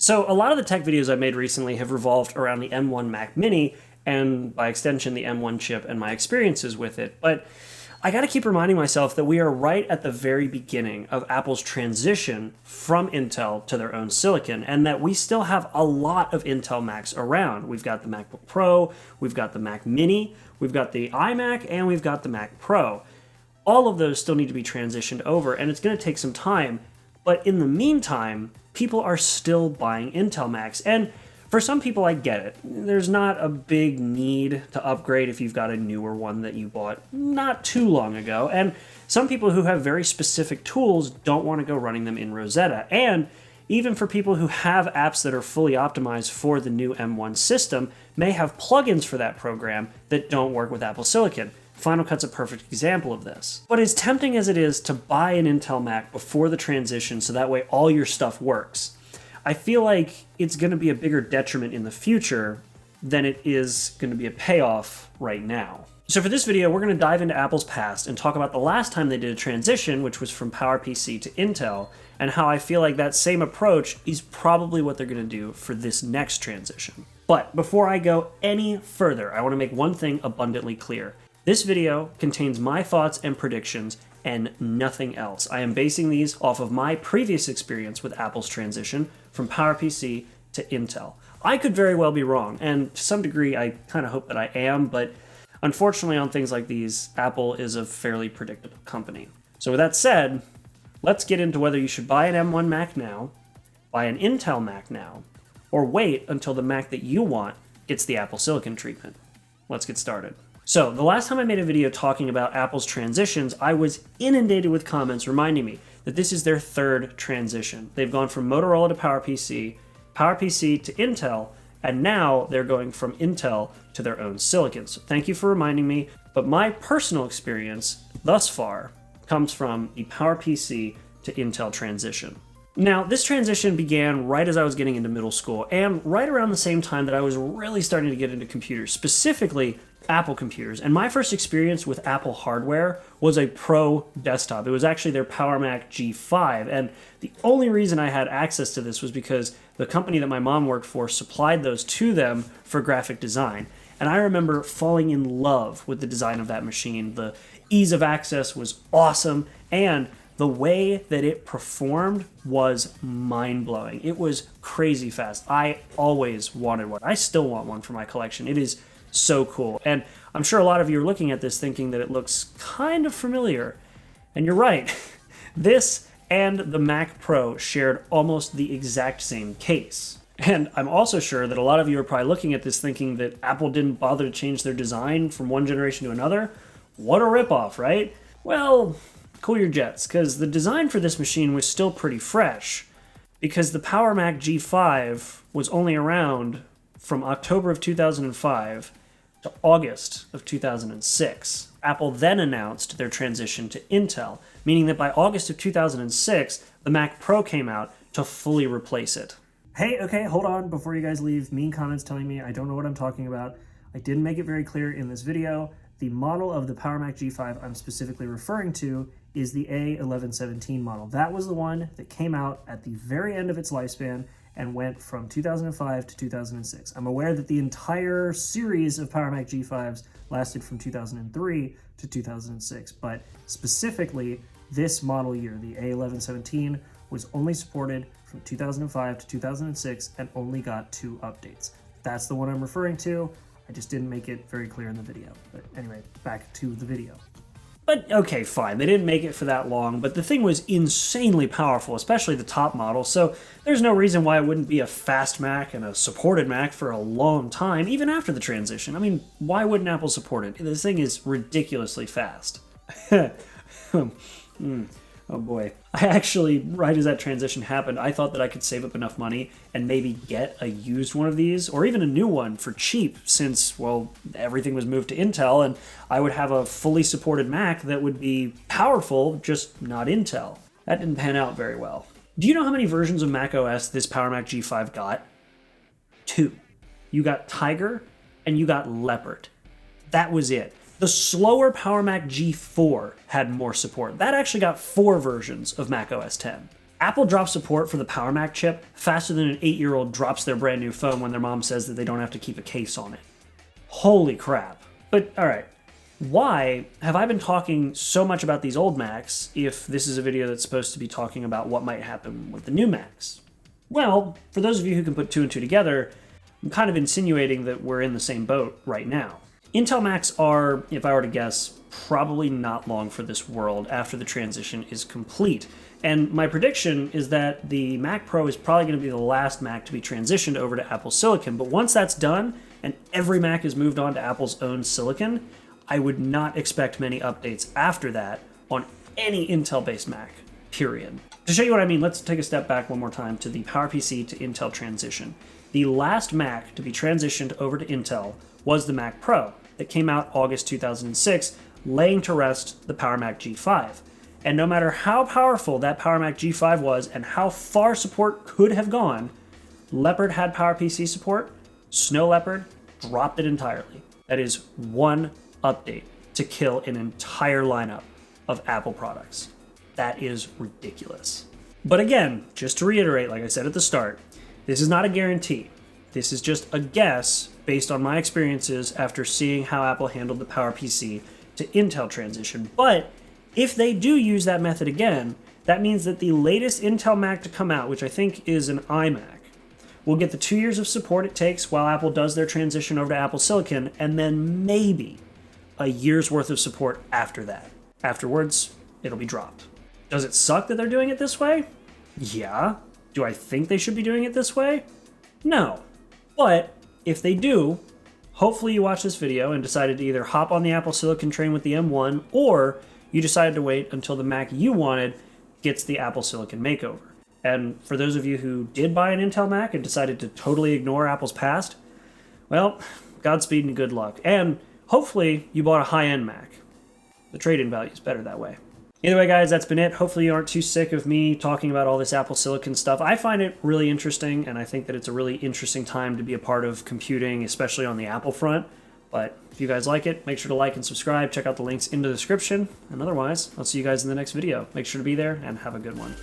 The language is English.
So a lot of the tech videos I've made recently have revolved around the M1 Mac Mini, and by extension the M1 chip and my experiences with it. But I gotta keep reminding myself that we are right at the very beginning of Apple's transition from Intel to their own silicon, and that we still have a lot of Intel Macs around. We've got the MacBook Pro, we've got the Mac Mini, we've got the iMac, and we've got the Mac Pro. All of those still need to be transitioned over, and it's gonna take some time. But in the meantime, people are still buying Intel Macs. And for some people, I get it. There's not a big need to upgrade if you've got a newer one that you bought not too long ago. And some people who have very specific tools don't want to go running them in Rosetta. And even for people who have apps that are fully optimized for the new M1 system, may have plugins for that program that don't work with Apple Silicon. Final Cut's a perfect example of this. But as tempting as it is to buy an Intel Mac before the transition so that way all your stuff works, I feel like it's going to be a bigger detriment in the future than it is going to be a payoff right now. So for this video, we're going to dive into Apple's past and talk about the last time they did a transition, which was from PowerPC to Intel, and how I feel like that same approach is probably what they're going to do for this next transition. But before I go any further, I want to make one thing abundantly clear. This video contains my thoughts and predictions and nothing else. I am basing these off of my previous experience with Apple's transition from PowerPC to Intel. I could very well be wrong, and to some degree I kind of hope that I am, but unfortunately on things like these, Apple is a fairly predictable company. So with that said, let's get into whether you should buy an M1 Mac now, buy an Intel Mac now, or wait until the Mac that you want gets the Apple Silicon treatment. Let's get started. So, the last time I made a video talking about Apple's transitions, I was inundated with comments reminding me that this is their third transition. They've gone from Motorola to PowerPC, PowerPC to Intel, and now they're going from Intel to their own silicon. So thank you for reminding me, but my personal experience thus far comes from the PowerPC to Intel transition. Now, this transition began right as I was getting into middle school, and right around the same time that I was really starting to get into computers, specifically Apple computers. And my first experience with Apple hardware was a Pro desktop. It was actually their Power Mac G5, and the only reason I had access to this was because the company that my mom worked for supplied those to them for graphic design. And I remember falling in love with the design of that machine. The ease of access was awesome, and the way that it performed was mind-blowing. It was crazy fast. I always wanted one. I still want one for my collection. It is so cool. And I'm sure a lot of you are looking at this thinking that it looks kind of familiar. And you're right. This and the Mac Pro shared almost the exact same case. And I'm also sure that a lot of you are probably looking at this thinking that Apple didn't bother to change their design from one generation to another. What a ripoff, right? Well, cool your jets, because the design for this machine was still pretty fresh, because the Power Mac G5 was only around from October of 2005 to August of 2006. Apple then announced their transition to Intel, meaning that by August of 2006, the Mac Pro came out to fully replace it. Hey, okay, hold on before you guys leave mean comments telling me I don't know what I'm talking about. I didn't make it very clear in this video. The model of the Power Mac G5 I'm specifically referring to is the A1117 model. That was the one that came out at the very end of its lifespan and went from 2005 to 2006. I'm aware that the entire series of Power Mac G5s lasted from 2003 to 2006, but specifically this model year, the A1117, was only supported from 2005 to 2006 and only got 2 updates. That's the one I'm referring to. I just didn't make it very clear in the video. But anyway, back to the video. But okay, fine, they didn't make it for that long, but the thing was insanely powerful, especially the top model, so there's no reason why it wouldn't be a fast Mac and a supported Mac for a long time, even after the transition. I mean, why wouldn't Apple support it? This thing is ridiculously fast. Oh boy. I actually, right as that transition happened, I thought that I could save up enough money and maybe get a used one of these, or even a new one for cheap, since, well, everything was moved to Intel, and I would have a fully supported Mac that would be powerful, just not Intel. That didn't pan out very well. Do you know how many versions of macOS this Power Mac G5 got? 2. You got Tiger, and you got Leopard. That was it. The slower Power Mac G4 had more support. That actually got 4 versions of macOS 10. Apple drops support for the Power Mac chip faster than an 8-year-old drops their brand new phone when their mom says that they don't have to keep a case on it. Holy crap. But alright, why have I been talking so much about these old Macs if this is a video that's supposed to be talking about what might happen with the new Macs? Well, for those of you who can put two and two together, I'm kind of insinuating that we're in the same boat right now. Intel Macs are, if I were to guess, probably not long for this world after the transition is complete. And my prediction is that the Mac Pro is probably going to be the last Mac to be transitioned over to Apple Silicon. But once that's done, and every Mac has moved on to Apple's own silicon, I would not expect many updates after that on any Intel-based Mac, period. To show you what I mean, let's take a step back one more time to the PowerPC to Intel transition. The last Mac to be transitioned over to Intel was the Mac Pro that came out August 2006, laying to rest the Power Mac G5. And no matter how powerful that Power Mac G5 was and how far support could have gone, Leopard had PowerPC support, Snow Leopard dropped it entirely. That is one update to kill an entire lineup of Apple products. That is ridiculous. But again, just to reiterate, like I said at the start, this is not a guarantee. This is just a guess based on my experiences after seeing how Apple handled the PowerPC to Intel transition. But if they do use that method again, that means that the latest Intel Mac to come out, which I think is an iMac, will get the 2 years of support it takes while Apple does their transition over to Apple Silicon, and then maybe a year's worth of support after that. Afterwards, it'll be dropped. Does it suck that they're doing it this way? Yeah. Do I think they should be doing it this way? No. But if they do, hopefully you watched this video and decided to either hop on the Apple Silicon train with the M1, or you decided to wait until the Mac you wanted gets the Apple Silicon makeover. And for those of you who did buy an Intel Mac and decided to totally ignore Apple's past, well, Godspeed and good luck. And hopefully you bought a high-end Mac. The trade-in value is better that way. Either way, guys, that's been it. Hopefully you aren't too sick of me talking about all this Apple Silicon stuff. I find it really interesting, and I think that it's a really interesting time to be a part of computing, especially on the Apple front. But if you guys like it, make sure to like and subscribe. Check out the links in the description. And otherwise, I'll see you guys in the next video. Make sure to be there and have a good one.